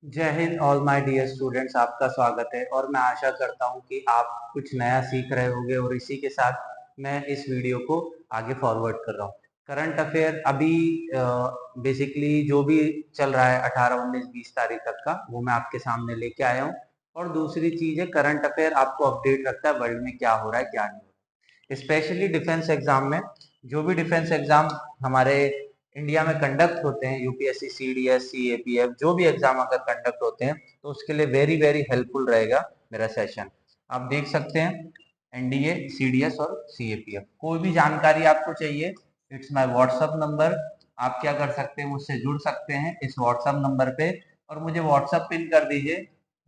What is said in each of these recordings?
जय हिंद all my dear students, आपका स्वागत है। और मैं आशा करता हूं कि आप कुछ नया सीख रहे होंगे और इसी के साथ मैं इस वीडियो को आगे फॉरवर्ड कर रहा हूं। करंट अफेयर अभी बेसिकली जो भी चल रहा है 18, 19, 20 तारीख तक का, वो मैं आपके सामने लेके आया हूं। और दूसरी चीज है, करंट अफेयर आपको अपडेट रखता है वर्ल्ड में क्या हो रहा है क्या नहीं हो रहा है। स्पेशली डिफेंस एग्जाम में, जो भी डिफेंस एग्जाम हमारे इंडिया में कंडक्ट होते हैं, यूपीएससी, सीडीएस, सीएपीएफ, जो भी एग्जाम अगर कंडक्ट होते हैं तो उसके लिए वेरी वेरी हेल्पफुल रहेगा मेरा सेशन। आप देख सकते हैं एनडीए, सीडीएस और सीएपीएफ। कोई भी जानकारी आपको चाहिए, इट्स माय व्हाट्सएप नंबर। आप क्या कर सकते हैं, मुझसे जुड़ सकते हैं इस व्हाट्सएप नंबर पे और मुझे व्हाट्सएप पिन कर दीजिए,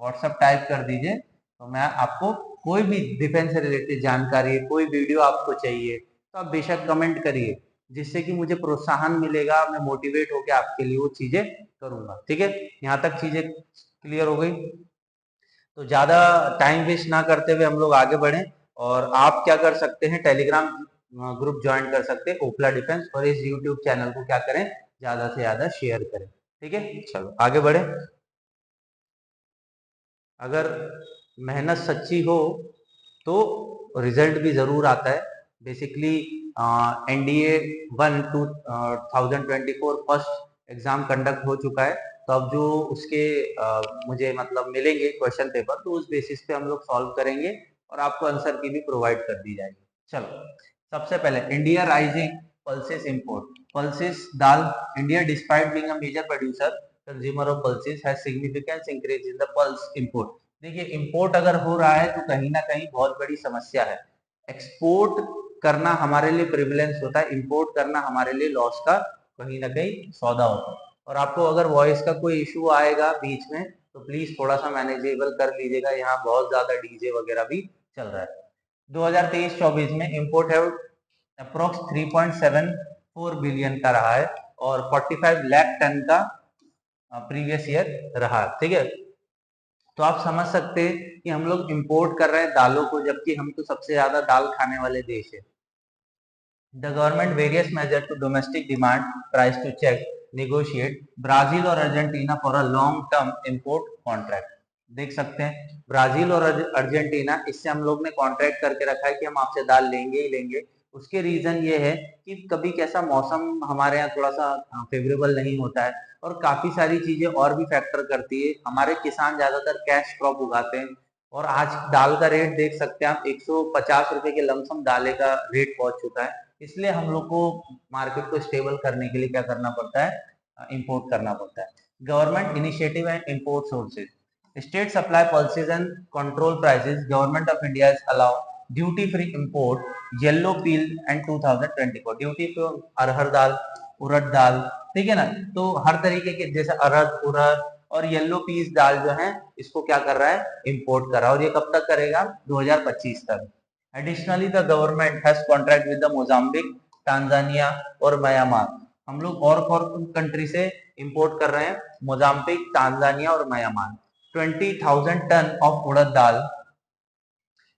व्हाट्सएप टाइप कर दीजिए, तो मैं आपको कोई भी डिफेंस से रिलेटेड जानकारी, कोई वीडियो आपको चाहिए तो आप बेशक कमेंट करिए, जिससे कि मुझे प्रोत्साहन मिलेगा, मैं मोटिवेट होकर आपके लिए वो चीजें करूंगा। ठीक है, यहाँ तक चीजें क्लियर हो गई। तो ज्यादा टाइम वेस्ट ना करते हुए हम लोग आगे बढ़ें। और आप क्या कर सकते हैं, टेलीग्राम ग्रुप ज्वाइन कर सकते हैं ओपला डिफेंस, और इस यूट्यूब चैनल को क्या करें, ज्यादा से ज्यादा शेयर करें। ठीक है, चलो आगे बढ़े। अगर मेहनत सच्ची हो तो रिजल्ट भी जरूर आता है। Basically NDA 2024 first exam conduct हो चुका है, तो अब जो उसके मुझे मतलब मिलेंगे क्वेश्चन पेपर, तो उस बेसिस पे हम लोग सॉल्व करेंगे और आपको आंसर की भी प्रोवाइड कर दी जाएगी। चलो, सबसे पहले India rising pulses import. Pulses दाल, India despite being a major producer consumer of pulses has significant increase in the pulse import. देखिए, इंपोर्ट अगर हो रहा है तो कहीं ना कहीं बहुत बड़ी समस्या है। एक्सपोर्ट करना हमारे लिए प्रिविलेंस होता है, इंपोर्ट करना हमारे लिए लॉस का कहीं ना कहीं सौदा होता है। और आपको अगर वॉइस का कोई इशू आएगा बीच में तो प्लीज थोड़ा सा मैनेजेबल कर लीजिएगा, यहाँ बहुत ज्यादा डीजे वगैरह भी चल रहा है। 2023-24 में इंपोर्ट है अप्रोक्स 3.74 बिलियन का रहा है और 45 लाख टन का प्रीवियस ईयर रहा। ठीक है, तो आप समझ सकते हैं कि हम लोग इंपोर्ट कर रहे हैं दालों को, जबकि हम तो सबसे ज्यादा दाल खाने वाले देश है। The government various measure to domestic demand price to check negotiate Brazil और Argentina for a long term import contract. देख सकते हैं ब्राजील और अर्जेंटीना, इससे हम लोग ने कॉन्ट्रैक्ट करके रखा है कि हम आपसे दाल लेंगे ही लेंगे। उसके रीजन ये है कि कभी कैसा मौसम हमारे यहाँ थोड़ा सा फेवरेबल नहीं होता है, और काफी सारी चीजें और भी फैक्टर करती है। हमारे किसान ज्यादातर कैश क्रॉप उगाते हैं, और आज दाल का रेट देख सकते हैं आप, 150 रुपए के लमसम दाले का रेट पहुंच चुका है। इसलिए हम लोग को मार्केट को स्टेबल करने के लिए क्या करना पड़ता है, इंपोर्ट करना पड़ता है। Government initiative and import sources, state supply policies and control prices. Government of India is allow duty free import yellow peel and 2024 duty पे अरहर दाल, उड़द दाल, ठीक है ना। तो हर तरीके के, जैसे अरहर, उड़द और येलो पीस दाल जो है, इसको क्या कर रहा है, इंपोर्ट कर रहा है। और ये कब तक करेगा, 2025 तक। Additionally the government has contract with the Mozambique, Tanzania और म्यांमार। हम लोग और कंट्री से इंपोर्ट कर रहे हैं, मोजाम्बिक, टांजानिया और Myanmar. 20,000 ton of urad dal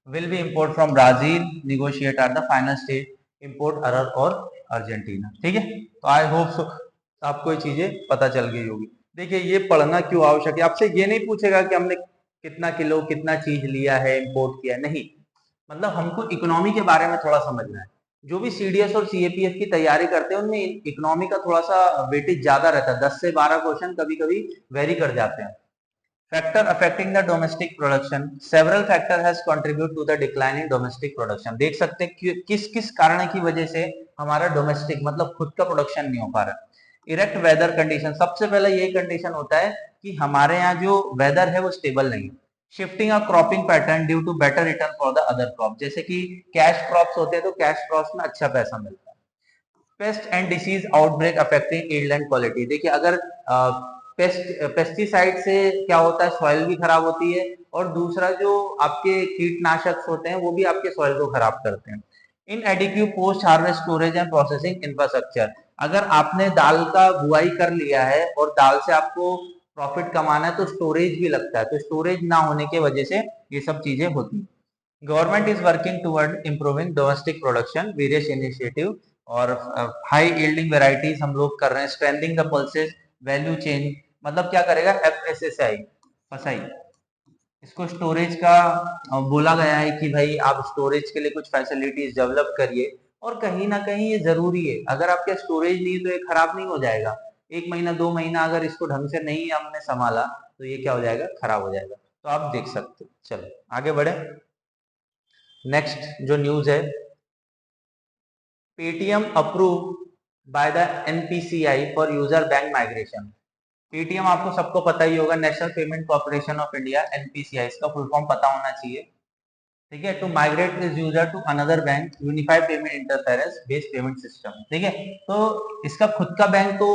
will be import from Brazil, negotiate at the final stage, import अरहर और अर्जेंटीना। ठीक है, तो आई होप सो आपको ये चीजें पता चल गई होगी। देखिए, ये पढ़ना क्यों आवश्यक है, आपसे ये नहीं पूछेगा कि हमने कितना किलो कितना चीज लिया है, इंपोर्ट किया, नहीं। मतलब हमको इकोनॉमी के बारे में थोड़ा समझना है। जो भी सीडीएस और सीएपीएफ की तैयारी करते हैं उनमें इकोनॉमी का थोड़ा सा वेटेज ज्यादा रहता है, 10 से 12 क्वेश्चन कभी कभी वेरी कर जाते हैं। Factor affecting the domestic production. Several factor has contributed to the decline in domestic production. देख सकते हैं कि किस किस कारण की वजह से हमारा डोमेस्टिक मतलब खुद का प्रोडक्शन नहीं हो पा रहा। इरेक्ट वेदर कंडीशन, सबसे पहले यही कंडीशन होता है कि हमारे यहाँ जो वेदर है वो स्टेबल नहीं है। Shifting a cropping pattern due to better return for the other crop, जैसे कि कैश क्रॉप्स होते हैं तो कैश क्रॉप्स में अच्छा पैसा मिलता है। Paste and disease outbreak affecting yield and quality. देखिए, अगर पेस्टिसाइड से क्या होता है, सॉइल भी खराब होती है, और दूसरा जो आपके कीटनाशक होते हैं वो भी आपके सॉइल को खराब करते हैं। Inadequate post harvest storage and processing infrastructure, अगर आपने दाल का बुआई कर लिया है और दाल से आपको प्रॉफिट कमाना है तो स्टोरेज भी लगता है, तो स्टोरेज ना होने की वजह से ये सब चीजें होती है। Government is working toward improving domestic production, various initiative और हाई यील्डिंग वेराइटीज हम लोग कर रहे हैं। Strengthening the pulses value chain मतलब क्या करेगा, FSSAI फसाई, इसको स्टोरेज का बोला गया है कि भाई आप स्टोरेज के लिए कुछ फैसिलिटीज डेवलप करिए, और कहीं ना कहीं ये जरूरी है। अगर आपके स्टोरेज नहीं है तो ये खराब नहीं हो जाएगा, 1 महीना 2 महीना अगर इसको ढंग से नहीं हमने संभाला तो ये क्या हो जाएगा, खराब हो जाएगा। तो आप देख सकते हो। चलो आगे बढ़े। नेक्स्ट जो न्यूज है, Paytm approve by the NPCI for user bank migration. Paytm आपको सबको पता ही होगा, national payment corporation of India, NPCI, इसका फुल फॉर्म पता होना चाहिए। ठीक है, to migrate this user to another bank unified payment interference based payment system. ठीक है, तो इसका खुद का बैंक तो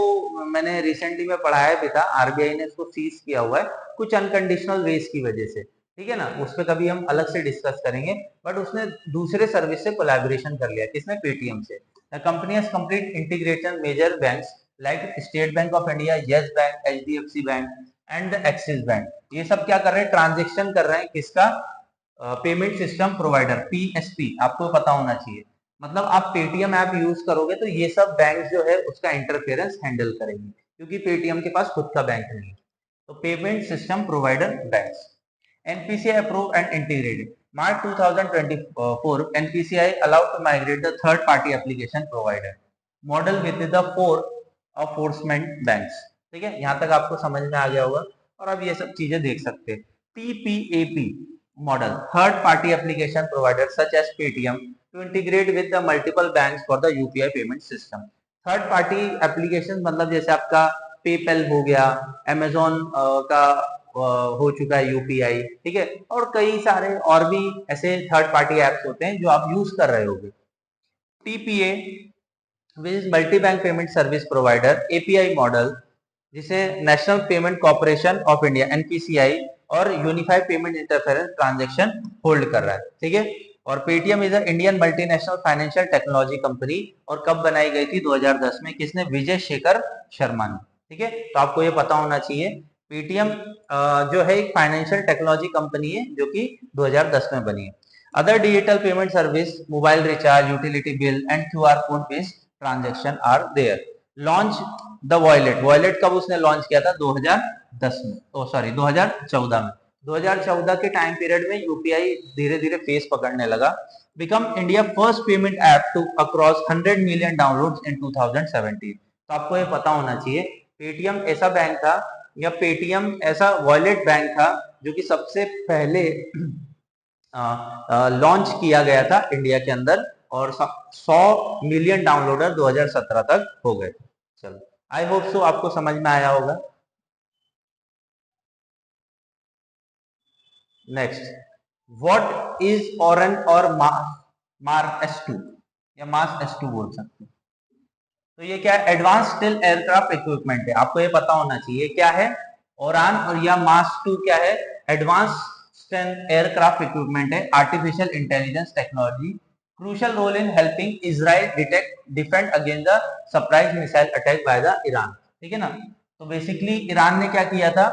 मैंने रिसेंटली में पढ़ाया भी था, आरबीआई ने इसको सीज किया हुआ है कुछ अनकंडीशनल वेज की वजह से। ठीक है ना, उस पर कभी हम अलग से डिस्कस करेंगे, बट उसने दूसरे सर्विस से कोलैबोरेशन कर लिया, किसने, पेटीएम से। The company has complete integration major banks like State Bank of India, Yes Bank, HDFC Bank and the Axis Bank. ये सब क्या कर रहे हैं, ट्रांजेक्शन कर रहे हैं, किसका, पेमेंट सिस्टम प्रोवाइडर, पीएसपी, आपको पता होना चाहिए। मतलब आप पेटीएम ऐप यूज करोगे तो ये सब बैंक जो है उसका इंटरफेरेंस हैंडल करेंगे, क्योंकि पेटीएम के पास खुद का बैंक नहीं है। तो payment system provider banks, NPCI approve and integrated. March 2024, NPCI allowed to migrate the third-party application provider model with the four enforcement banks। ठीक है, यहाँ तक आपको समझ में आ गया होगा, और अब ये सब चीजें देख सकते हैं। TPAP model, third party application provider such as Paytm to integrate with the multiple banks for the UPI payment system। Third party application मतलब जैसे आपका पेपैल हो गया, अमेजोन का हो चुका है यूपीआई, ठीक है, और कई सारे और भी ऐसे थर्ड पार्टी एप्स होते हैं जो आप यूज कर रहे होगे। TPA which is multi bank payment service provider, API model, जिसे national payment corporation of India, NPCI, और unified payment interference transaction hold कर रहा है। ठीक है, और Paytm is Indian multinational financial technology company, और कब बनाई गई थी, 2010 में, किसने, विजय शेखर शर्मा ने। ठीक है, तो आपको ये पता होना चाहिए, पेटीएम जो है एक फाइनेंशियल टेक्नोलॉजी कंपनी है जो कि 2010 में बनी है। Other digital payment service, mobile recharge, utility bill and QR code based transaction are there. Launch the wallet, wallet कब उसने लॉन्च किया था, 2010 में, सॉरी 2014 में। 2014 के टाइम पीरियड में यूपीआई धीरे धीरे फेस पकड़ने लगा। Become India first payment app to across 100 million downloads in 2017। तो आपको ये पता होना चाहिए, पेटीएम ऐसा बैंक था, या पेटीएम ऐसा वॉलेट बैंक था जो कि सबसे पहले लॉन्च किया गया था इंडिया के अंदर, और 100 मिलियन डाउनलोडर 2017 तक हो गए। चलो, आई होप सो आपको समझ में आया होगा। नेक्स्ट, व्हाट इज ऑरन और मार्क S2, या मार्स S2 बोल सकते हैं। तो ये क्या है, एडवांस स्टिल एयरक्राफ्ट इक्विपमेंट है, आपको ये पता होना चाहिए क्या है, ओरान और या मार्स 2 क्या है, एडवांस एयरक्राफ्ट इक्विपमेंट है, artificial intelligence technology, crucial role in helping Israel detect defend against the surprise missile attack by the Iran. ठीक है ना, तो बेसिकली ईरान ने क्या किया था,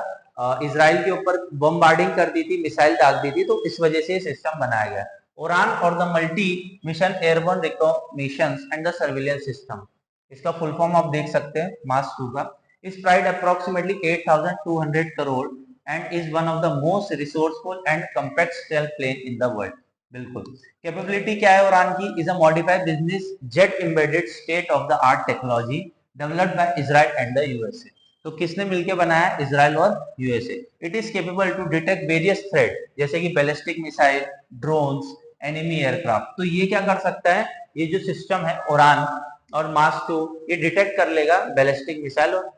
इजराइल के ऊपर बमबार्डिंग कर दी थी, मिसाइल डाल दी थी, तो इस वजह से सिस्टम बनाया गया। ओरान और the multi mission airborne recognitions and the surveillance system, इसका फुल फॉर्म आप देख सकते हैं, मास 2 का, is priced approximately 8,200 crore and is one of the most resourceful and compact stealth plane in the world. बिल्कुल, कैपेबिलिटी क्या है ओरान की, is a modified business jet embedded state of the art technology developed by Israel and the USA. तो किसने मिलकर बनाया, Israel और USA. It is capable to detect various threat, जैसे कि ballistic missile, drones, enemy aircraft. तो ये क्या कर सकता है, ये जो सिस्टम है ओरान और मार्स 2, ये डिटेक्ट कर लेगा बैलिस्टिक मिसाइल और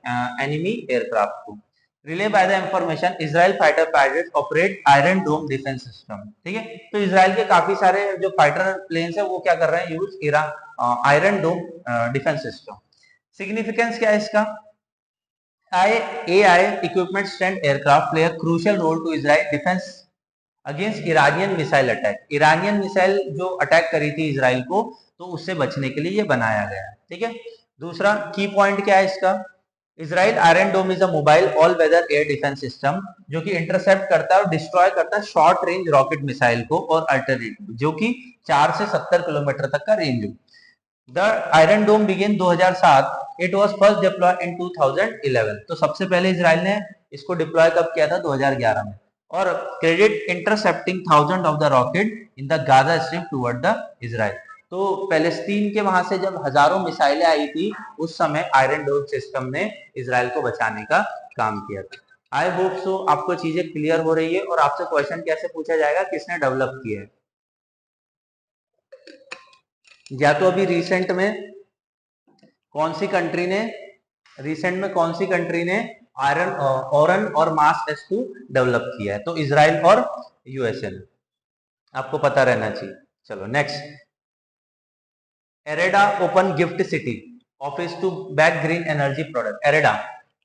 एनिमी एयरक्राफ्ट को। Relay by the information, Israel fighter pilot operate Iron Dome defence system. ठीक है, तो इजराइल के काफी सारे जो फाइटर प्लेन्स है वो क्या कर रहे हैं, use iron Dome defence system. Significance क्या है इसका, AI equipment strength aircraft play a crucial role to Israel defense against Iranian missile attack. Iranian missile जो अटैक करी थी इसराइल को, तो उससे बचने के लिए ये बनाया गया है। ठीक है, दूसरा की पॉइंट क्या है इसका, Israel Iron Dome is a mobile all weather air defence system जो कि इंटरसेप्ट करता है और डिस्ट्रॉय करता है शॉर्ट रेंज रॉकेट मिसाइल को और अल्टरनेटिव, जो कि 4 से 70 किलोमीटर तक का रेंज हो। The Iron Dome begin 2007 it was first deploy in 2011। तो सबसे पहले इजराइल ने इसको डिप्लॉय कब किया था? 2011 में। और credit intercepting thousand of the rocket in the Gaza strip toward the Israel. तो पैलेस्टीन के वहां से जब हजारों मिसाइलें आई थी, उस समय आयरन डोम सिस्टम ने इजराइल को बचाने का काम किया था। आई होप सो आपको चीजें क्लियर हो रही है। और आपसे क्वेश्चन कैसे पूछा जाएगा? किसने डेवलप किया है? या तो अभी रिसेंट में कौन सी कंट्री ने आयरन ओरन और मास S2 डेवलप किया है? तो इजराइल और यूएसए ने। आपको पता रहना चाहिए। चलो next, IREDA open GIFT City office to back green energy product. IREDA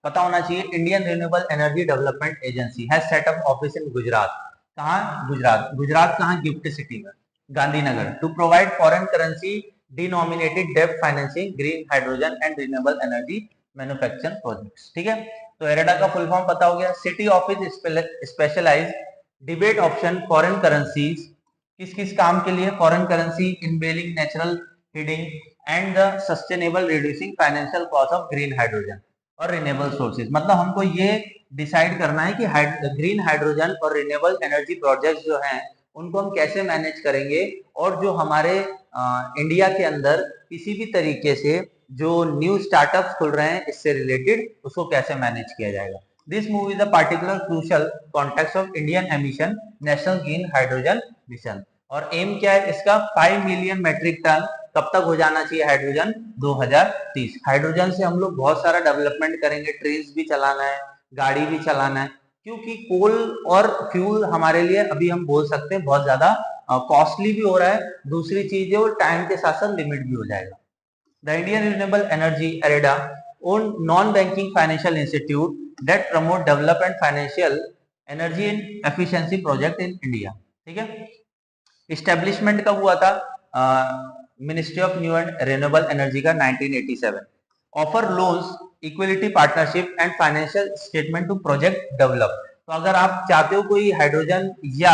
पता होना चाहिए, Indian renewable energy development agency has set up office in Gujarat. कहाँ? गुजरात। गुजरात कहाँ? गिफ्ट सिटी में, Gandhinagar. To provide foreign currency denominated डेब्ट financing green hydrogen and renewable energy manufacturing projects. ठीक है, तो एरेडा का फुल फॉर्म पता हो गया। City office specialise debate option foreign currencies. किस किस काम के लिए? Foreign currency, enabling natural heating and the sustainable reducing financial cost of green hydrogen और रिन्यूएबल सोर्सेज। मतलब हमको ये डिसाइड करना है कि ग्रीन हाइड्रोजन और रिन्यूएबल एनर्जी प्रोजेक्ट्स जो हैं उनको हम कैसे मैनेज करेंगे, और जो हमारे इंडिया के अंदर किसी भी तरीके से जो न्यू स्टार्टअप्स खुल रहे हैं इससे रिलेटेड, उसको कैसे मैनेज किया जाएगा। This move is a particular crucial context of Indian emission national green hydrogen mission. और एम क्या है इसका? 5 मिलियन मेट्रिक टन कब तक हो जाना चाहिए हाइड्रोजन? 2030। हाइड्रोजन से हम लोग बहुत सारा डेवलपमेंट करेंगे, ट्रेन्स भी चलाना है, गाड़ी भी चलाना है, क्योंकि कोल और फ्यूल हमारे लिए अभी हम बोल सकते हैं बहुत ज्यादा कॉस्टली भी हो रहा है। दूसरी चीज है वो टाइम के साथ साथ लिमिट भी हो जाएगा। The Indian renewable energy IREDA own non banking financial institute that promote development financial energy in efficiency project in India. ठीक है, इस्टेब्लिशमेंट कब हुआ था? Ministry of new and renewable energy का 1987। Offer loans, equity partnership and financial statement to project develop. तो अगर आप चाहते हो कोई हाइड्रोजन या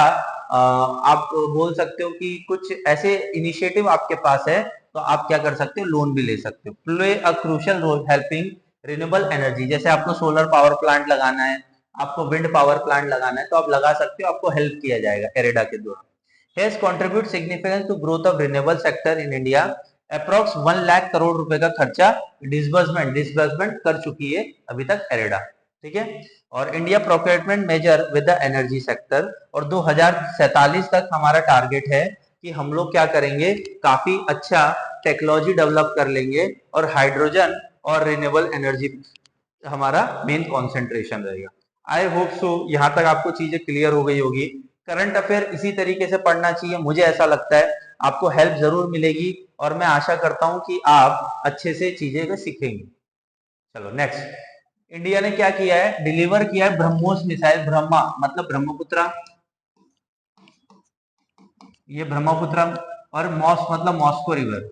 आप बोल सकते हो कि कुछ ऐसे इनिशिएटिव आपके पास है, तो आप क्या कर सकते हो? लोन भी ले सकते हो। Play a crucial role helping renewable energy. जैसे आपको सोलर पावर प्लांट लगाना है, आपको विंड पावर प्लांट लगाना है, तो आप लगा सकते हो, आपको हेल्प किया जाएगा एरेडा के द्वारा। has contribute significant to growth of renewable sector in India। Approx 1 lakh crore रुपए का खर्चा डिसबर्समेंट कर चुकी है अभी तक एरेडा। ठीक है, और India procurement major with the energy sector. और 2047 तक हमारा टारगेट है कि हम लोग क्या करेंगे, काफी अच्छा टेक्नोलॉजी डेवलप कर लेंगे, और हाइड्रोजन और रिन्यूएबल एनर्जी हमारा मेन कॉन्सेंट्रेशन रहेगा। आई होप सो यहाँ तक आपको चीजें क्लियर हो गई होगी। करंट अफेयर इसी तरीके से पढ़ना चाहिए, मुझे ऐसा लगता है आपको हेल्प जरूर मिलेगी, और मैं आशा करता हूं कि आप अच्छे से चीजें को सीखेंगे। चलो नेक्स्ट, इंडिया ने क्या किया है? डिलीवर किया है ब्रह्मोस मिसाइल। ब्रह्मा मतलब ब्रह्मपुत्रा, ये ब्रह्मपुत्रा, और मॉस मतलब मॉस्को रिवर।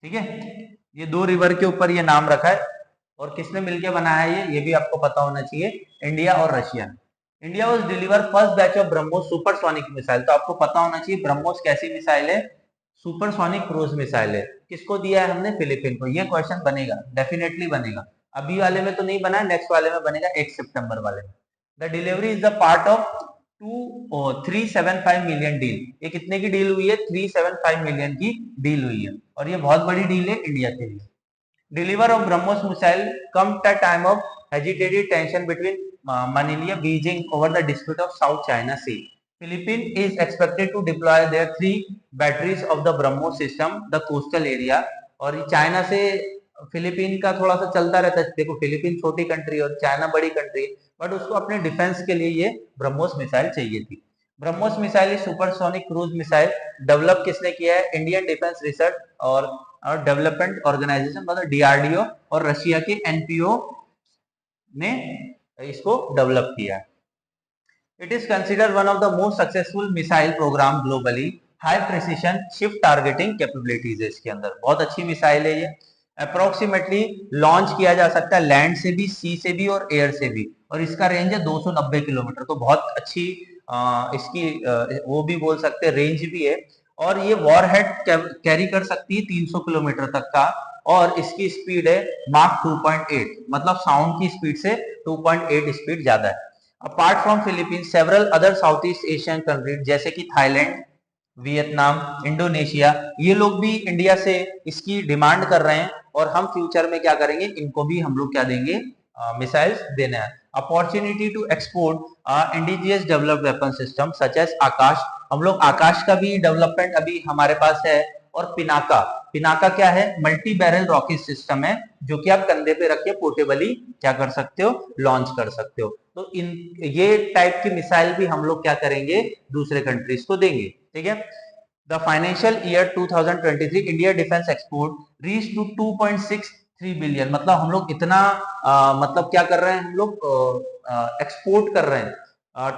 ठीक है, ये दो रिवर के ऊपर ये नाम रखा है। और किसने मिलकर बनाया है ये भी आपको पता होना चाहिए, इंडिया और Russia. India was deliver first batch of BrahMos supersonic missile. तो आपको पता होना चाहिए ब्रह्मोस कैसी मिसाइल है? सुपरसोनिक क्रूज मिसाइल है। किसको दिया है हमने? फिलीपीन को। ये क्वेश्चन बनेगा, डेफिनेटली बनेगा। अभी वाले में तो नहीं बना, नेक्स्ट वाले में बनेगा, 1 सितंबर वाले में। The delivery is the part of 375 million deal. ये कितने की डील हुई है? 375 मिलियन की डील हुई है, और ये बहुत बड़ी डील है इंडिया के लिए। Deliver of BrahMos missile come at time of agitated tension between Manila, Beijing over the dispute of South China Sea. Philippines is expected to deploy their 3 batteries of the BrahMos system, the coastal area। और ये China से Philippine का थोड़ा सा चलता रहता है। देखो फिलीपीन छोटी कंट्री है और चाइना बड़ी कंट्री है, बट उसको अपने डिफेंस के लिए ये ब्रह्मोस मिसाइल चाहिए थी। BrahMos missile supersonic cruise missile develop किसने किया है? इंडियन डिफेंस रिसर्च और डेवलपमेंट ऑर्गेनाइजेशन मतलब डीआरडीओ और रशिया के एनपीओ ने इसको डेवलप किया। It is considered one of the most successful missile programme globally. High precision shift targeting capabilities है इसके अंदर, बहुत अच्छी मिसाइल है ये। अप्रोक्सीमेटली लॉन्च किया जा सकता है लैंड से भी, सी से भी और एयर से भी, और इसका रेंज है 290 किलोमीटर। तो बहुत अच्छी इसकी वो भी बोल सकते हैं रेंज भी है। और ये वॉरहेड कैरी कर सकती है 300 किलोमीटर तक का, और इसकी स्पीड है माक 2.8, मतलब साउंड की स्पीड से 2.8 स्पीड ज्यादा है। Apart from Philippines several other south east Asian countries जैसे कि थाईलैंड, वियतनाम, इंडोनेशिया, ये लोग भी इंडिया से इसकी डिमांड कर रहे हैं, और हम फ्यूचर में क्या करेंगे, इनको भी हम लोग क्या देंगे, मिसाइल्स देना है। Opportunity to export indigenous developed weapon system such as Akash, हम लोग आकाश का भी डेवलपमेंट अभी हमारे पास है। और पिनाका, पिनाका क्या है, मल्टी बैरल रॉकेट सिस्टम है, जो कि आप कंधे पे रख के पोर्टेबली क्या कर सकते हो, लॉन्च कर सकते हो। तो इन ये टाइप की मिसाइल भी हम लोग क्या करेंगे, दूसरे कंट्रीज को देंगे। ठीक है। The financial year 2023 India defence export reach to 2.63 billion, मतलब हम लोग इतना मतलब क्या कर रहे हैं, हम लोग एक्सपोर्ट कर रहे हैं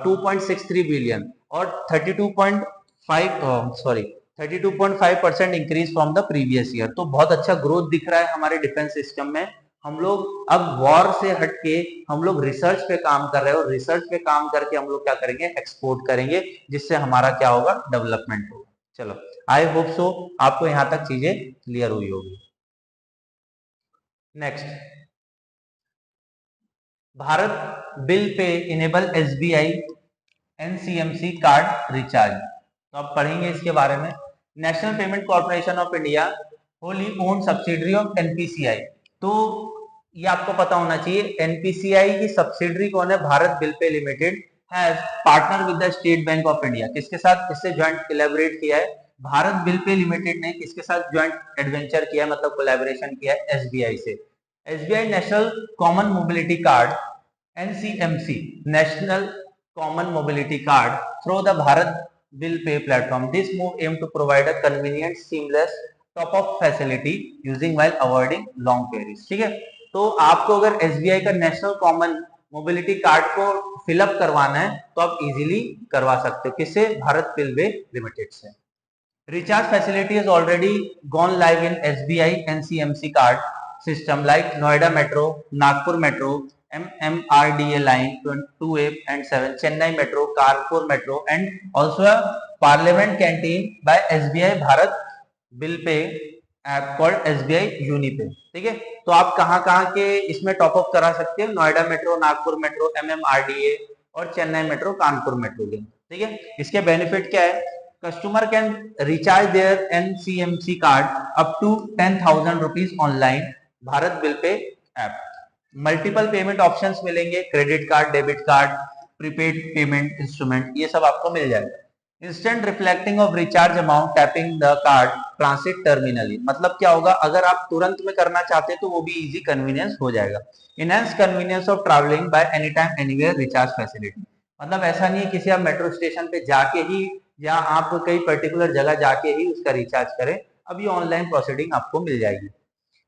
2.63 बिलियन, और 32.5% increase from the previous year. तो बहुत अच्छा ग्रोथ दिख रहा है हमारे डिफेंस सिस्टम में। हम लोग अब वॉर से हटके हम लोग रिसर्च पे काम कर रहे हैं, और रिसर्च पे काम करके हम लोग क्या करेंगे, एक्सपोर्ट करेंगे, जिससे हमारा क्या होगा, डेवलपमेंट होगा। चलो, आई होप सो आपको यहां तक चीजें क्लियर हुई होगी। नेक्स्ट, भारत बिल पे enable SBI NCMC card recharge. तो आप पढ़ेंगे इसके बारे में। National payment corporation of India Holi own subsidiary of NPCI. तो ये आपको पता होना चाहिए, एनपीसीआई की सब्सिडरी कौन है, भारत बिल पे limited has partner with the state Bank of India. किसके साथ इससे ज्वाइंट कोलैबोरेट किया है, भारत बिल पे लिमिटेड ने किसके साथ ज्वाइंट एडवेंचर किया है, मतलब कोलैबोरेशन किया है, एसबीआई से। SBI national common mobility card NCMC, national common mobility card through the Bharat Bill Pay platform. This move aim to provide a convenient, seamless top-up facility using while avoiding long queries. ठीक है। तो आपको अगर SBI का national common mobility card को fill up करवाना है, तो आप इजीली करवा सकते हो, किससे, भारत बिल पे लिमिटेड से। Recharge facility has already gone live in SBI NCMC card system like Noida Metro, Nagpur Metro, MMRDA line 2A and 7, Chennai Metro, Kanpur Metro, and also a Parliament canteen by SBI Bharat Bill Pay app called SBI Unipay. ठीक है। तो आप कहाँ कहाँ के इसमें top up करा सकते हो, Noida metro, Nagpur metro, MMRDA और चेन्नई मेट्रो, कानपुर मेट्रो के। ठीक है। इसके बेनिफिट क्या है, customer can recharge their NCMC card up to 10,000 rupees online Bharat bill pay app. Multiple payment options मिलेंगे, credit card, debit card, prepaid payment instrument, ये सब आपको मिल जाएगा। Instant reflecting of recharge amount tapping the card transit terminally, मतलब क्या होगा, अगर आप तुरंत में करना चाहते हैं तो वो भी इजी कन्वीनियंस हो जाएगा। Enhance convenience of travelling by any time anywhere recharge facility, मतलब ऐसा नहीं है किसी आप मेट्रो स्टेशन पे जाके ही या आप कई पर्टिकुलर जगह जाके ही उसका रिचार्ज करें, अब ये ऑनलाइन प्रोसीडिंग आपको मिल जाएगी।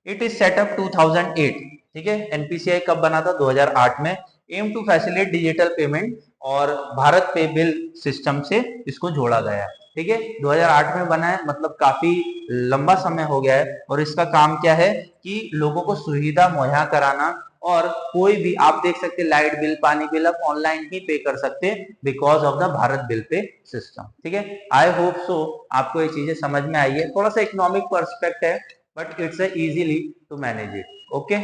It is set up 2008। ठीक है। एनपीसीआई कब बना था, 2008 में। Aim to facilitate digital payment, और भारत पे बिल सिस्टम से इसको जोड़ा गया है। ठीक है। 2008 में बना है, मतलब काफी लंबा समय हो गया है, और इसका काम क्या है कि लोगों को सुविधा मुहैया कराना, और कोई भी आप देख सकते हैं लाइट बिल, पानी बिल आप ऑनलाइन ही पे कर सकते हैं because of the Bharat bill पे सिस्टम। ठीक है। आई होप सो आपको ये चीजें समझ में आई है, थोड़ा सा इकोनॉमिक पर्सपेक्ट है, but it's a easily to manage it. Okay.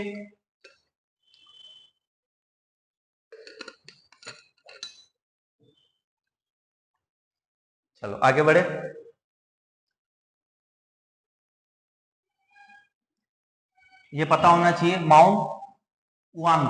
चलो आगे बढ़े। ये पता होना चाहिए, माउंट उआंग,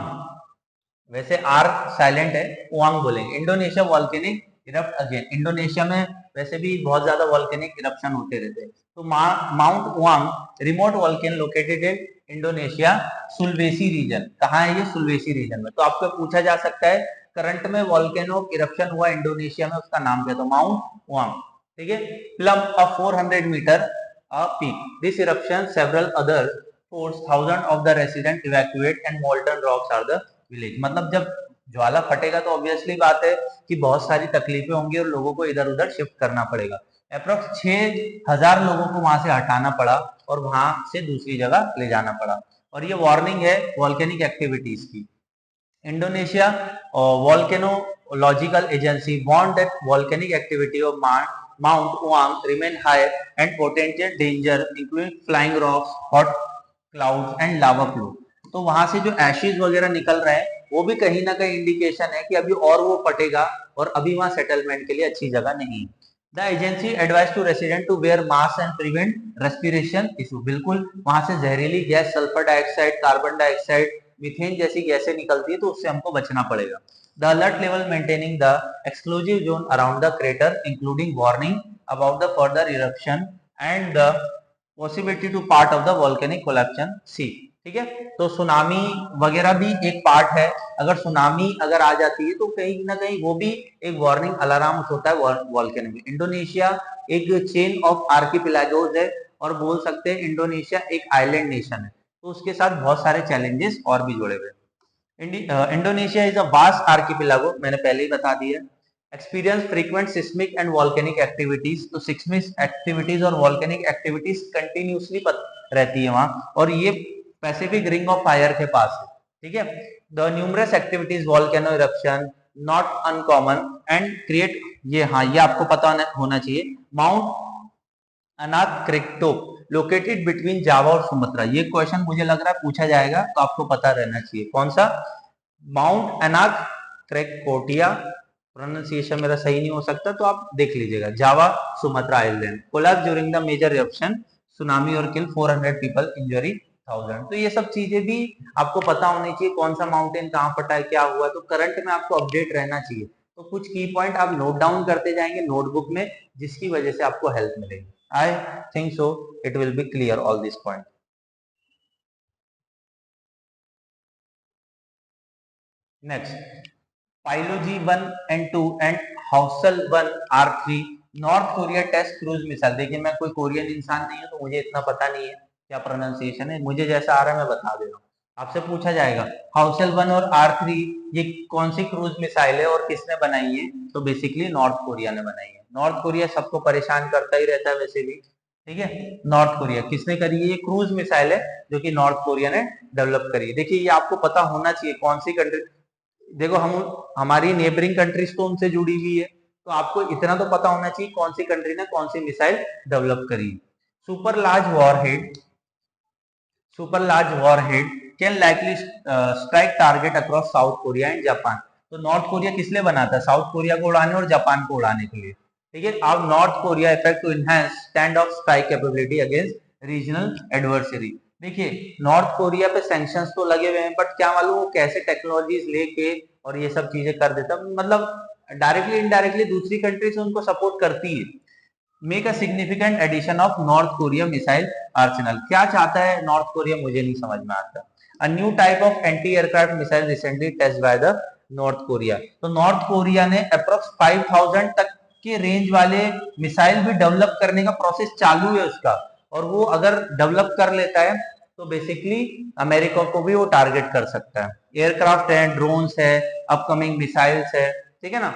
वैसे आर साइलेंट है, उआंग बोलेंगे। Indonesia volcanic erupt again, Indonesia में वैसे भी बहुत ज्यादा वॉल्केनिक इरप्शन होते रहते हैं। तो mount Ruang, remote volcano located in Indonesia, Sulawesi region. कहाँ है ये, सुलवेसी रीजन में। तो आपको पूछा जा सकता है, करंट में वॉल्केनो इरप्शन हुआ इंडोनेशिया में, उसका नाम क्या, तो माउंट उआंग। ठीक है। Plume of 400 metre peak, this eruption several other forced thousands of the resident evacuate and molten rocks are the village। मतलब जब ज्वाला फटेगा तो ऑब्वियसली बात है कि बहुत सारी तकलीफें होंगी और लोगों को इधर उधर शिफ्ट करना पड़ेगा। अप्रोक्स 6,000 लोगों को वहां से हटाना पड़ा और वहां से दूसरी जगह ले जाना पड़ा। और ये वार्निंग है वॉल्केनिक एक्टिविटीज की। Indonesia volcanological agency warned that volcanic activity of Mount Wang remain high and potential danger including flying rocks, hot clouds and lava flow. तो वहां से जो एशेज वगैरह निकल रहे हैं वो भी कहीं ना कहीं इंडिकेशन है कि अभी और वो फटेगा और अभी वहां सेटलमेंट के लिए अच्छी जगह नहीं। The agency advise to resident to wear mask and prevent respiration issue. बिल्कुल वहां से जहरीली गैस, sulphur dioxide, carbon dioxide, methane जैसी गैसें निकलती है तो उससे हमको बचना पड़ेगा। The alert level maintaining the exclusive zone around the crater including warning about the further eruption and the possibility to part of the volcanic collapsing sea. ठीक है, तो सुनामी वगैरह भी एक पार्ट है। अगर सुनामी अगर आ जाती है तो कहीं ना कहीं वो भी एक वार्निंग अलार्म होता है वोल्केनो में। इंडोनेशिया एक चेन ऑफ आर्किपेलागोस है और बोल सकते हैं इंडोनेशिया एक आइलैंड नेशन है, तो उसके साथ बहुत सारे चैलेंजेस और भी जुड़े हुए हैं। Indonesia is a vast archipelago, मैंने पहले ही बता दिया। Experience frequent seismic and volcanic activities, तो सिस्मिक एक्टिविटीज और वॉल्केनिक एक्टिविटीज कंटिन्यूसली रहती है वहां, और ये पैसिफिक रिंग ऑफ फायर के पास है। ठीक है, the numerous activities volcano eruption not uncommon and create, ये हाँ ये आपको पता होना चाहिए। माउंट अनाक क्रेक्टोप लोकेटेड बिटवीन जावा और सुमत्रा, ये क्वेश्चन मुझे लग रहा है पूछा जाएगा तो आपको पता रहना चाहिए। कौन सा? माउंट अनाक क्रेकोटिया, प्रोनाउंसिएशन मेरा सही नहीं हो सकता तो आप देख लीजिएगा। Java Sumatra island collapse during the major eruption, tsunami और किल 400 पीपल, इंजरी 1000। तो ये सब चीजें भी आपको पता होनी चाहिए, कौन सा माउंटेन कहाँ फटा है, क्या हुआ, तो करंट में आपको अपडेट रहना चाहिए। तो कुछ की पॉइंट आप नोट डाउन करते जाएंगे नोटबुक में, जिसकी वजह से आपको हेल्प मिलेगी। I think so it will be clear all these points. Next, Pilogy 1 and 2 and Hausel 1 R3 North Korea test cruise missile. देखिए मैं कोई कोरियन इंसान नहीं हूं तो मुझे इतना पता नहीं है क्या प्रोनाउंसिएशन है, मुझे जैसा आ रहा है मैं बता दे रहा हूँ। आपसे पूछा जाएगा हाउसेल 1 और R3 ये कौन सी क्रूज मिसाइल है और किसने बनाई है, तो बेसिकली नॉर्थ कोरिया ने बनाई है। नॉर्थ कोरिया सबको परेशान करता ही रहता है वैसे भी। ठीक है, नॉर्थ कोरिया किसने करी है? ये क्रूज मिसाइल है जो कि नॉर्थ कोरिया ने डेवलप करी है। देखिए ये आपको पता होना चाहिए कौन सी कंट्री, देखो हम हमारी नेबरिंग कंट्रीज तो उनसे जुड़ी हुई है, तो आपको इतना तो पता होना चाहिए कौन सी कंट्री ने कौन सी मिसाइल डेवलप करी। Super large warhead can likely strike target across south Korea and Japan. तो नॉर्थ कोरिया किस लिए बनाता है? साउथ कोरिया को उड़ाने और जापान को उड़ाने के लिए। ठीक है, अब North Korea effect to enhance stand off strike capability against regional adversary. देखिए नॉर्थ कोरिया पे सैंक्शंस तो लगे हुए हैं, बट क्या मालूम वो कैसे टेक्नोलॉजीज लेके और ये सब चीजें कर देता, मतलब डायरेक्टली इनडायरेक्टली दूसरी कंट्री से उनको सपोर्ट करती है। Make a significant addition of North Korea missile arsenal, क्या चाहता है नॉर्थ कोरिया मुझे नहीं समझ में आता। A new type of anti aircraft missile recently test by the North Korea. तो नॉर्थ कोरिया ने अप्रोक्स 5000 तक के रेंज वाले मिसाइल भी डेवलप करने का प्रोसेस चालू है उसका, और वो अगर डेवलप कर लेता है तो बेसिकली अमेरिका को भी वो टारगेट कर सकता है। एयरक्राफ्ट है, ड्रोन्स है, अपकमिंग मिसाइल्स है, ठीक है ना।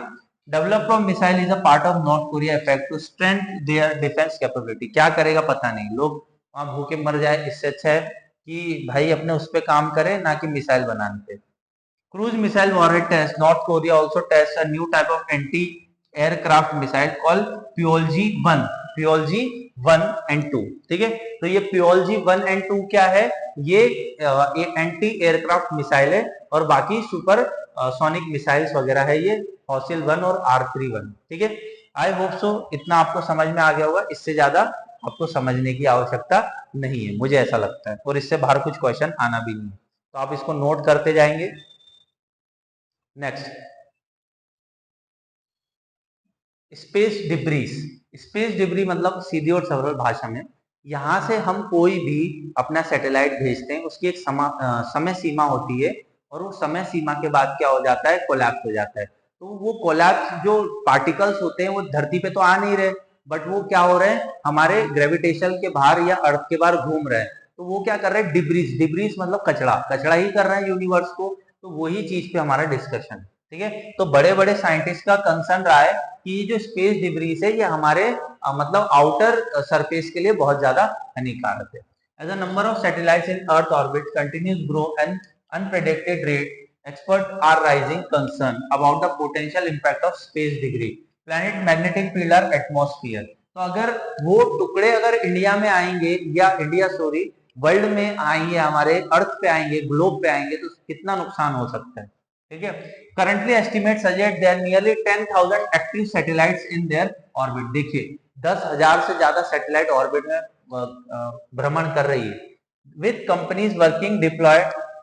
Develop of missile is a part of North Korea effect to strength their defence capability. क्या करेगा पता नहीं, लोग वहां भूखे मर जाए, इससे अच्छा है कि भाई अपने उस पर काम करे ना कि मिसाइल बनाने पे। Cruise missile warhead test, North Korea also test a new type of anti aircraft missile called Pyolji 1 and 2। ठीक है, तो ये प्योलजी 1 एंड 2 क्या है? ये एंटी एयरक्राफ्ट मिसाइल है, और बाकी सुपर सोनिक मिसाइल्स वगैरह है ये हॉसिल 1 और R3 1। ठीक है, आई होप सो इतना आपको समझ में आ गया होगा, इससे ज्यादा आपको समझने की आवश्यकता नहीं है मुझे ऐसा लगता है, और इससे बाहर कुछ क्वेश्चन आना भी नहीं है, तो आप इसको नोट करते जाएंगे। Next, space debris. Space debris मतलब सीधी और सरल भाषा में, यहाँ से हम कोई भी अपना सैटेलाइट भेजते हैं उसकी एक समय सीमा होती है, और वो समय सीमा के बाद क्या हो जाता है? कोलैप्स हो जाता है। तो वो कोलैप्स जो पार्टिकल्स होते हैं वो धरती पे तो आ नहीं रहे, बट वो क्या हो रहे हैं? हमारे ग्रेविटेशन के बाहर या अर्थ के बाहर घूम रहे हैं। तो वो क्या कर रहे हैं? डिब्रीज, डिब्रीज मतलब कचरा, कचरा ही कर रहे हैं यूनिवर्स को। तो वही चीज पे हमारा डिस्कशन है। ठीक है, तो बड़े बड़े साइंटिस्ट का कंसर्न रहा है कि जो स्पेस डिब्रीज है ये हमारे मतलब आउटर सरफेस के लिए बहुत ज्यादा हानिकारक है। As a number of satellites in earth orbit continues grow and unpredicted rate, experts are raising concern about the potential impact of space debris। Planet magnetic field or atmosphere. तो अगर वो टुकड़े अगर इंडिया में आएंगे या इंडिया सॉरी वर्ल्ड में आएंगे, हमारे अर्थ पे आएंगे, ग्लोब पे आएंगे, तो कितना नुकसान हो सकता है। ठीक है, currently estimate suggest there nearly 10,000 active satellites in their orbit. देखिए 10,000 से ज्यादा सैटेलाइट ऑर्बिट में भ्रमण कर रही है, with companies working deploy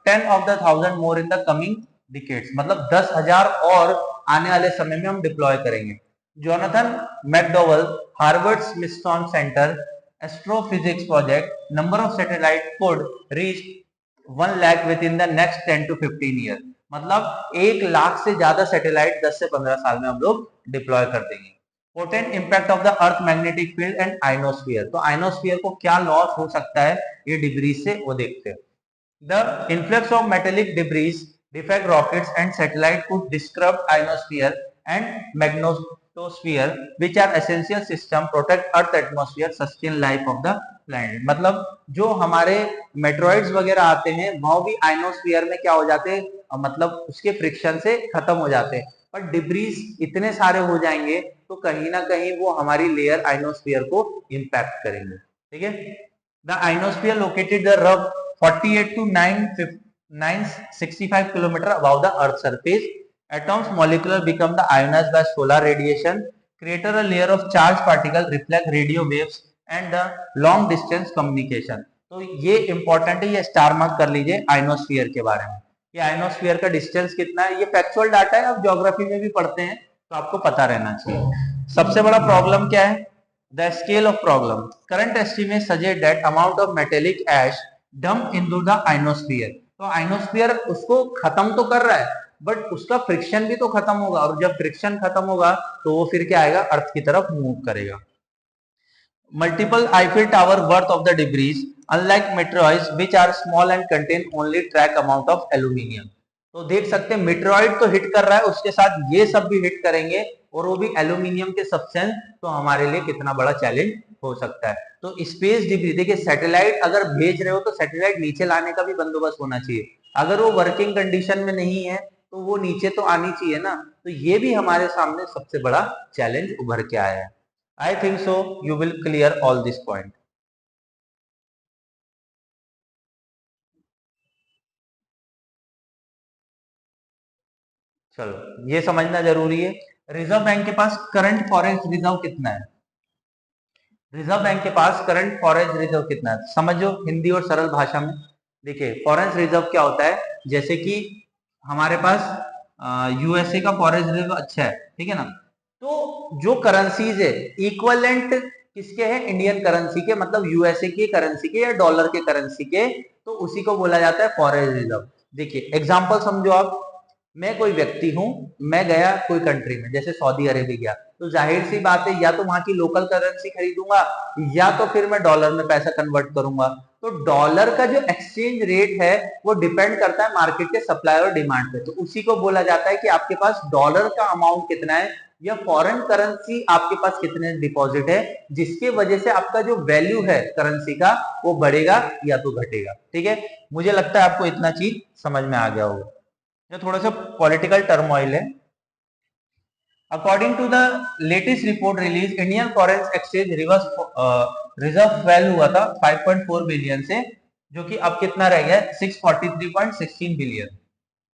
10 of the 1,000 more in the coming decades। मतलब 10,000 और आने वाले समय में हम डिप्लॉय करेंगे। Jonathan McDowell, Harvard Smithsonian centre astrophysics project, number of satellite could reach 1 lakh within the next 10 to 15 year. मतलब 1 लाख से ज्यादा सैटेलाइट 10 से 15 साल में हम लोग डिप्लॉय कर देंगे। Potent impact of the earth magnetic field and ionosphere. तो आइनोस्फीयर को क्या लॉस हो सकता है ये डिब्रीज से, वो देखते हैं। The influx of metallic debris, defect rockets and satellite could disrupt ionosphere and magnetosphere, which are essential system protect Earth atmosphere, sustain life of the planet। मतलब जो हमारे मेट्रॉइड्स वगैरह आते हैं वो भी आइनोस्फीयर में क्या हो जाते हैं, मतलब उसके फ्रिक्शन से खत्म हो जाते हैं। पर डिब्रीज इतने सारे हो जाएंगे तो कहीं ना कहीं वो हमारी लेयर आइनोस्फीयर को इम्पैक्ट करेंगे। ठीक है, the ionosphere located the rough 48 to 965 kilometer above the earth surface। Atoms molecular become the ionized by solar radiation, create a layer of charged particle, reflect radio waves and the long distance communication। तो ये important है, ये star mark कर लीजिए ionosphere के बारे में। ये आइनोस्फीयर का डिस्टेंस कितना है, ये फैक्चुअल डाटा है, आप ज्योग्राफी में भी पढ़ते हैं तो आपको पता रहना चाहिए। सबसे बड़ा प्रॉब्लम क्या है, the scale of problem। current estimates suggest that amount of metallic ash dumped into the ionosphere। तो आइनोस्फीयर उसको खत्म तो कर रहा है बट उसका फ्रिक्शन भी तो खत्म होगा, और जब फ्रिक्शन खत्म होगा तो वो फिर क्या आएगा, अर्थ की तरफ मूव करेगा। Multiple Eiffel tower worth of the debris unlike meteoroids which are small and contain only trace amount of aluminium. तो देख सकते हैं मेट्रॉइड तो हिट कर रहा है, उसके साथ ये सब भी हिट करेंगे और वो भी एल्यूमिनियम के सब्सटेंस। तो हमारे लिए कितना बड़ा चैलेंज हो सकता है। तो स्पेस डिब्री, देखिए सैटेलाइट अगर भेज रहे हो तो सैटेलाइट नीचे लाने का भी बंदोबस्त होना चाहिए। अगर वो वर्किंग कंडीशन में नहीं है तो वो नीचे तो आनी चाहिए ना। तो ये भी हमारे सामने सबसे बड़ा चैलेंज उभर के आया है। I think so you will clear all this point। चलो ये समझना जरूरी है। रिजर्व बैंक के पास करंट फॉरेस्ट रिजर्व कितना है, रिजर्व बैंक के पास करंट फॉरेस्ट रिजर्व कितना है, समझो हिंदी और सरल भाषा में। देखिए फॉरेस्ट रिजर्व क्या होता है, जैसे कि हमारे पास यूएसए का फॉरेस्ट रिजर्व अच्छा है, ठीक है ना। तो जो करेंसीज है इक्वलेंट किसके हैं, इंडियन करेंसी के, मतलब यूएसए की करेंसी के या डॉलर के करेंसी के, तो उसी को बोला जाता है फॉरेस्ट रिजर्व। देखिए एग्जांपल समझो आप, मैं कोई व्यक्ति हूं, मैं गया कोई कंट्री में जैसे सऊदी अरेबिया गया, तो जाहिर सी बात है या तो वहां की लोकल करेंसी खरीदूंगा या तो फिर मैं डॉलर में पैसा कन्वर्ट करूंगा। तो डॉलर का जो एक्सचेंज रेट है वो डिपेंड करता है मार्केट के सप्लाई और डिमांड पे, तो उसी को बोला जाता है कि आपके पास डॉलर का अमाउंट कितना है या फॉरेन करेंसी आपके पास कितने डिपॉजिट है, जिसके वजह से आपका जो वैल्यू है करेंसी का वो बढ़ेगा या तो घटेगा। ठीक है, मुझे लगता है आपको इतना चीज समझ में आ गया होगा। जो थोड़ा सा पॉलिटिकल टर्मोइल है। According to the latest report release, Indian foreign exchange reserve fell हुआ था 5.4 बिलियन से, जो कि अब कितना रह गया 643.16 billion.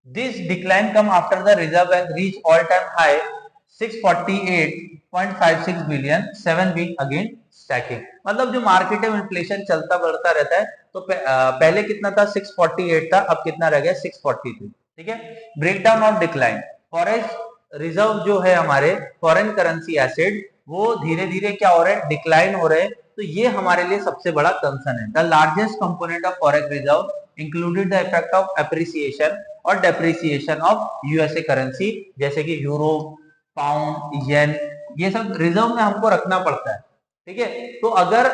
This decline come after the reserve bank reach all time high 648.56 billion 7 week again stacking. मतलब जो मार्केट में इन्फ्लेशन चलता बढ़ता रहता है, तो पहले कितना था 648 था, अब कितना रह गया 643। ठीक है, breakdown of decline. Forest reserve जो है हमारे फॉरेन करेंसी एसेट वो धीरे धीरे क्या हो रहे हैं, डिक्लाइन हो रहे हैं। तो ये हमारे लिए सबसे बड़ा कंसर्न है। The largest component of forex reserve included the effect of appreciation और डेप्रिसिएशन ऑफ यूएसए करेंसी, जैसे कि यूरो, पाउंड, येन, ये सब रिजर्व में हमको रखना पड़ता है। ठीक है, तो अगर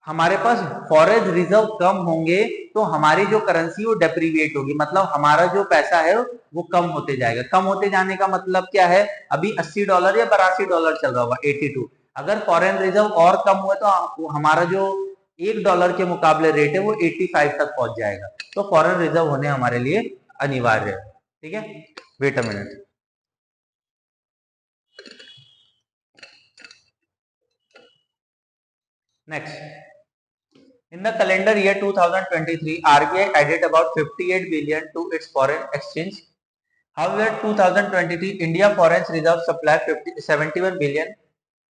हमारे पास फॉरेन रिजर्व कम होंगे तो हमारी जो करेंसी वो डेप्रीविएट होगी, मतलब हमारा जो पैसा है वो कम होते जाएगा। कम होते जाने का मतलब क्या है, अभी $80 या $82 चल रहा होगा 82, अगर फॉरेन रिजर्व और कम हुआ तो हमारा जो $1 के मुकाबले रेट है वो 85 तक पहुंच जाएगा। तो फॉरेन रिजर्व होने हमारे लिए अनिवार्य है। ठीक है, wait a minute. Next, in the calendar year 2023, RBI added about 58 billion to its foreign exchange. However, 2023 India foreign reserve supply 71 billion.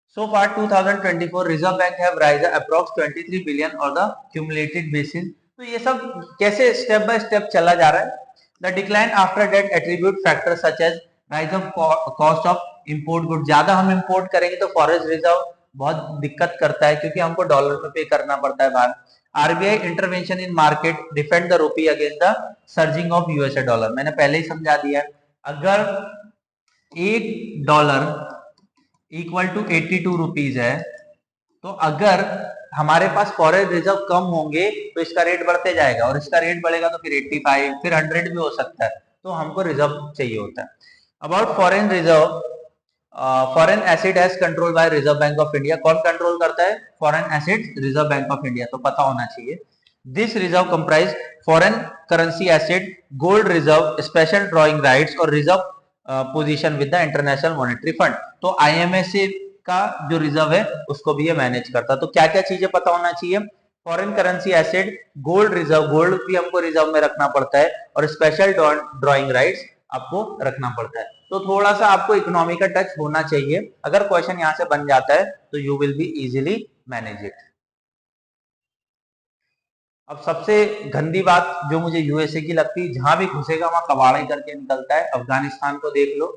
So far 2024 Reserve Bank have raised approx 23 billion on the cumulative basis. तो ये सब कैसे step by step चला जा रहा है. The decline after that attribute factors such as rise of cost of import goods. ज्यादा हम import करेंगे तो फॉरेन रिजर्व बहुत दिक्कत करता है क्योंकि हमको डॉलर में पे करना पड़ता है बाहर. RBI intervention in market defend the rupee against the surging of USA dollar. मैंने पहले ही समझा दिया है. अगर $1 इक्वल टू 82 रुपीज है तो अगर हमारे पास फॉरेन रिजर्व कम होंगे तो इसका रेट बढ़ते जाएगा और इसका रेट बढ़ेगा तो फिर 85 फिर 100 भी हो सकता है. तो हमको रिजर्व चाहिए होता है. About foreign reserve, foreign asset as control by Reserve Bank of India. कौन कंट्रोल करता है? Foreign asset Reserve Bank of India. तो पता होना चाहिए. This reserve comprise foreign currency asset, gold reserve, special drawing rights और reserve position with the International Monetary Fund. तो IMF का जो रिजर्व है उसको भी ये मैनेज करता है. तो क्या क्या चीजें पता होना चाहिए? Foreign currency asset, gold reserve, gold भी हमको रिजर्व में रखना पड़ता है और स्पेशल ड्रॉइंग राइट्स आपको रखना पड़ता है. तो थोड़ा सा आपको इकोनॉमी का टच होना चाहिए. अगर क्वेश्चन यहाँ से बन जाता है तो you will be easily manage it. अब सबसे गंदी बात जो मुझे यूएसए की लगती है, जहां भी घुसेगा वहां कबाड़ा ही करके निकलता है. अफगानिस्तान को देख लो,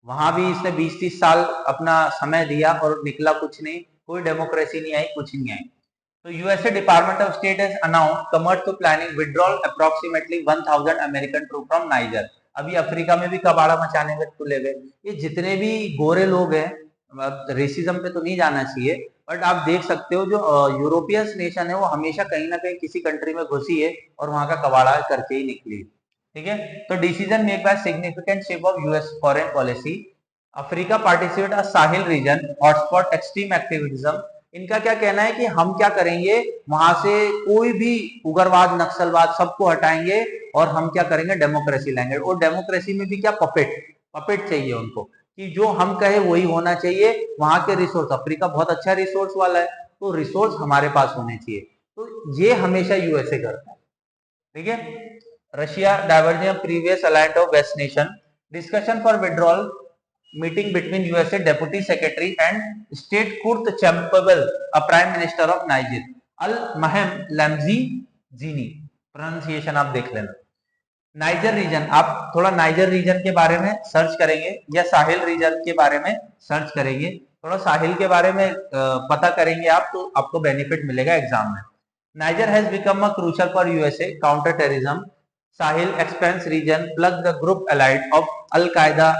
वहां भी इसने 20-30 साल अपना समय दिया और निकला कुछ नहीं. कोई डेमोक्रेसी नहीं आई, कुछ नहीं आई. तो USA department of state has announced commit to planning withdrawal approximately 1000 American troop from Niger. अभी अफ्रीका में भी कबाड़ा मचाने में तुले हुए. ये जितने भी गोरे लोग हैं, रेसिज्म पे तो नहीं जाना चाहिए, बट आप देख सकते हो जो यूरोपियन नेशन है वो हमेशा कहीं ना कहीं किसी कंट्री में घुसी है और वहां का कबाड़ा करके ही निकली. ठीक है. तो decision make by significant shape of US foreign policy. Africa participate a Sahel region hotspot extreme activism. इनका क्या कहना है कि हम क्या करेंगे, वहां से कोई भी उग्रवाद नक्सलवाद सबको हटाएंगे और हम क्या करेंगे, डेमोक्रेसी लाएंगे. और डेमोक्रेसी में भी क्या, पपेट चाहिए उनको कि जो हम कहे वही होना चाहिए. वहां के रिसोर्स, अफ्रीका बहुत अच्छा रिसोर्स वाला है, तो रिसोर्स हमारे पास होने चाहिए. तो ये हमेशा यूएसए करता है. ठीक है. Russia diversion previous alliance of west nation. Discussion for withdrawal meeting between USA Deputy Secretary and State Kurt Campbell, a Prime Minister of Niger. Al Mahem Lamzi Zini, pronunciation आप देख लेना. नाइजर रीजन, आप थोड़ा niger reason के बारे में search करेंगे या साहिल रीजन के बारे में सर्च करेंगे, थोड़ा साहिल के बारे में पता करेंगे आप, तो आपको बेनिफिट मिलेगा एग्जाम में. Niger has become a crucial for USA counter terrorism. Sahel expanse region plug the group allied of al Qaeda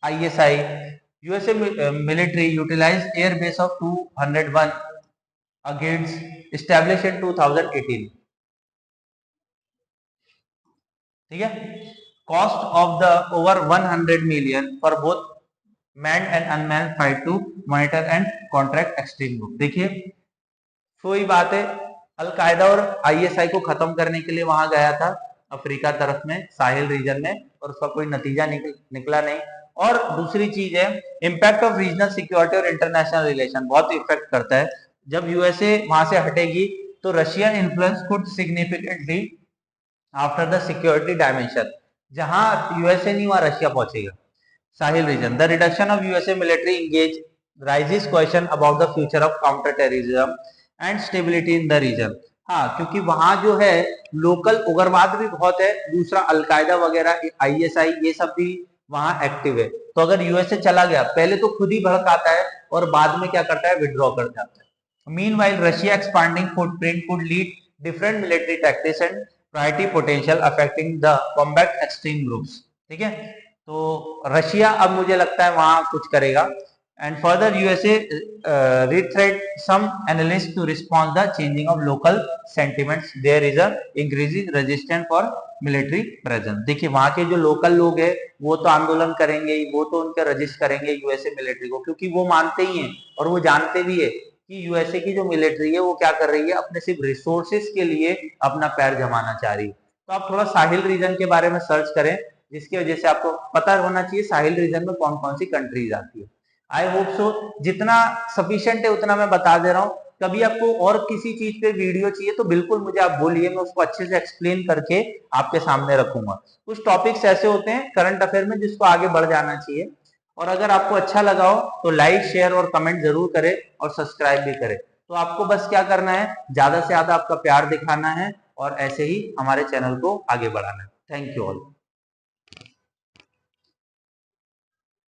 ISI. USA military utilized air base of 201 against established in 2018. ठीक है. Cost of the over 100 million for both manned and unmanned fight to monitor and contract extreme group. देखिए कोई बात है, al Qaeda और ISI को खत्म करने के लिए वहां गया था अफ्रीका तरफ में, साहिल रीजन में, और उसका कोई नतीजा निकला नहीं. और दूसरी चीज है इंपैक्ट ऑफ रीजनल सिक्योरिटी और इंटरनेशनल रिलेशन. बहुत इफेक्ट करता है. जब यूएसए वहां से हटेगी तो Russian influence could significantly after the security dimension. जहां यूएसए नहीं वहां रशिया पहुंचेगा. Sahel region, the reduction of USA military engage raises question about the future of counter terrorism and stability in the region. हाँ, क्योंकि वहां जो है local उग्रवाद भी बहुत है, दूसरा अलकायदा वगैरह ISI ये सब भी वहां एक्टिव है. तो अगर यूएसए चला गया, पहले तो खुद ही भड़काता है और बाद में क्या करता है, विड्रॉ कर जाता है. Meanwhile Russia expanding footprint could lead different military tactics and priority potential affecting the combat extreme groups. ठीक है. तो रशिया अब मुझे लगता है वहां कुछ करेगा. And further USA reiterate some analysts to respond the changing of local sentiments. There is a increasing resistance for military presence. देखिए वहां के जो लोकल लोग हैं वो तो आंदोलन करेंगे, वो तो उनके रजिस्ट करेंगे यूएसए मिलिट्री को, क्योंकि वो मानते ही हैं और वो जानते भी है कि यूएसए की जो मिलिट्री है वो क्या कर रही है, अपने सिर्फ रिसोर्सेज के लिए अपना पैर जमाना चाह रही है. तो आप थोड़ा साहिल रीजन के बारे में सर्च करें, जिसकी वजह से आपको पता होना चाहिए साहिल रीजन में कौन कौन सी कंट्रीज आती है. आई होप सो जितना सफिशिएंट है उतना मैं बता दे रहा हूँ. कभी आपको और किसी चीज पे वीडियो चाहिए तो बिल्कुल मुझे आप बोलिए, मैं उसको अच्छे से एक्सप्लेन करके आपके सामने रखूंगा। कुछ टॉपिक्स ऐसे होते हैं करंट अफेयर में जिसको आगे बढ़ जाना चाहिए, और अगर आपको अच्छा लगा हो तो लाइक शेयर और कमेंट जरूर करें और सब्सक्राइब भी करें। तो आपको बस क्या करना है, ज्यादा से ज्यादा आपका प्यार दिखाना है और ऐसे ही हमारे चैनल को आगे बढ़ाना है। Thank you all.